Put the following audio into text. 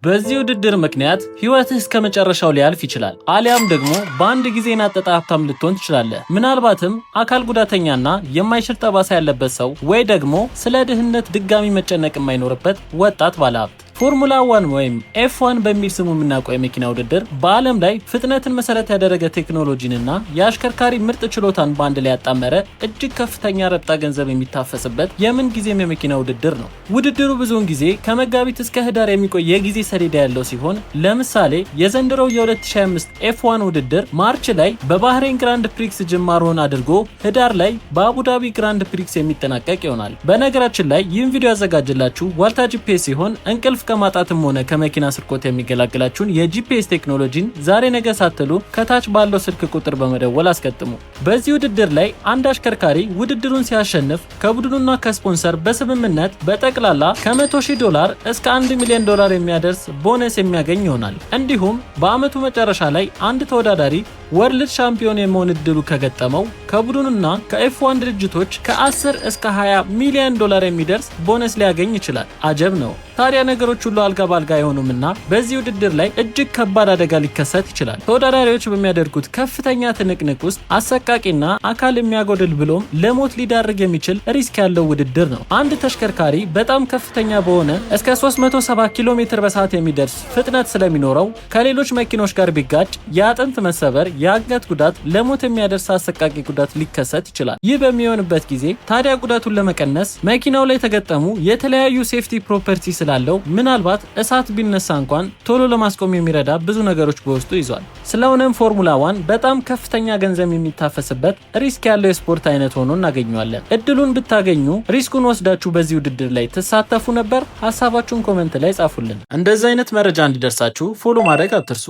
በዚህ ውድድር ምክንያት ህይወትህ እስከ መጨረሻው ሊያልፍ ይችላል። አሊያም ደግሞ በአንድ ጊዜ ናጠጣ ሀብታም ልትሆን ትችላለህ። ምናልባትም አካል ጉዳተኛና የማይሽር ጠባሳ ያለበት ሰው ወይ ደግሞ ስለ ድህነት ድጋሚ መጨነቅ የማይኖርበት ወጣት ባለሀብት። ፎርሙላ 1 ወይም F1 በሚል ስሙ የምናውቀው የመኪና ውድድር በዓለም ላይ ፍጥነትን መሰረት ያደረገ ቴክኖሎጂንና የአሽከርካሪ ምርጥ ችሎታን በአንድ ላይ ያጣመረ እጅግ ከፍተኛ ረብጣ ገንዘብ የሚታፈስበት የምን ጊዜም የመኪና ውድድር ነው። ውድድሩ ብዙውን ጊዜ ከመጋቢት እስከ ህዳር የሚቆይ የጊዜ ሰሌዳ ያለው ሲሆን ለምሳሌ የዘንድሮው የ2025 F1 ውድድር ማርች ላይ በባህሬን ግራንድ ፕሪክስ ጅማሮን አድርጎ ህዳር ላይ በአቡዳቢ ግራንድ ፕሪክስ የሚጠናቀቅ ይሆናል። በነገራችን ላይ ይህን ቪዲዮ ያዘጋጅላችሁ ዋልታ ጂፒኤስ ሲሆን እንቅልፍ ከማጣትም ሆነ ከመኪና ስርቆት የሚገላግላችሁን የጂፒኤስ ቴክኖሎጂን ዛሬ ነገ ሳትሉ ከታች ባለው ስልክ ቁጥር በመደወል አስቀጥሙ። በዚህ ውድድር ላይ አንድ አሽከርካሪ ውድድሩን ሲያሸንፍ ከቡድኑና ከስፖንሰር በስምምነት በጠቅላላ ከ100,000 እስከ $1 ሚሊዮን የሚያደርስ ቦነስ የሚያገኝ ይሆናል። እንዲሁም በአመቱ መጨረሻ ላይ አንድ ተወዳዳሪ ወርልድ ሻምፒዮን የመሆን እድሉ ከገጠመው ከቡድኑና ከኤፍ1 ድርጅቶች ከ10 እስከ $20 ሚሊዮን የሚደርስ ቦነስ ሊያገኝ ይችላል። አጀብ ነው። ታዲያ ነገሮች ሁሉ አልጋ ባልጋ አይሆኑምና በዚህ ውድድር ላይ እጅግ ከባድ አደጋ ሊከሰት ይችላል። ተወዳዳሪዎች በሚያደርጉት ከፍተኛ ትንቅንቅ ውስጥ አሰቃቂና አካል የሚያጎድል ብሎም ለሞት ሊዳርግ የሚችል ሪስክ ያለው ውድድር ነው። አንድ ተሽከርካሪ በጣም ከፍተኛ በሆነ እስከ 370 ኪሎ ሜትር በሰዓት የሚደርስ ፍጥነት ስለሚኖረው ከሌሎች መኪኖች ጋር ቢጋጭ የአጥንት መሰበር፣ የአንገት ጉዳት፣ ለሞት የሚያደርስ አሰቃቂ ጉዳት ሊከሰት ይችላል። ይህ በሚሆንበት ጊዜ ታዲያ ጉዳቱን ለመቀነስ መኪናው ላይ የተገጠሙ የተለያዩ ሴፍቲ ፕሮፐርቲ ስላለው ምናልባት እሳት ቢነሳ እንኳን ቶሎ ለማስቆም የሚረዳ ብዙ ነገሮች በውስጡ ይዟል። ስለሆነም ፎርሙላ 1 በጣም ከፍተኛ ገንዘብ የሚታፈስበት ሪስክ ያለው የስፖርት አይነት ሆኖ እናገኘዋለን። እድሉን ብታገኙ ሪስኩን ወስዳችሁ በዚህ ውድድር ላይ ትሳተፉ ነበር? ሐሳባችሁን ኮሜንት ላይ ጻፉልን። እንደዚህ አይነት መረጃ እንዲደርሳችሁ ፎሎ ማድረግ አትርሱ።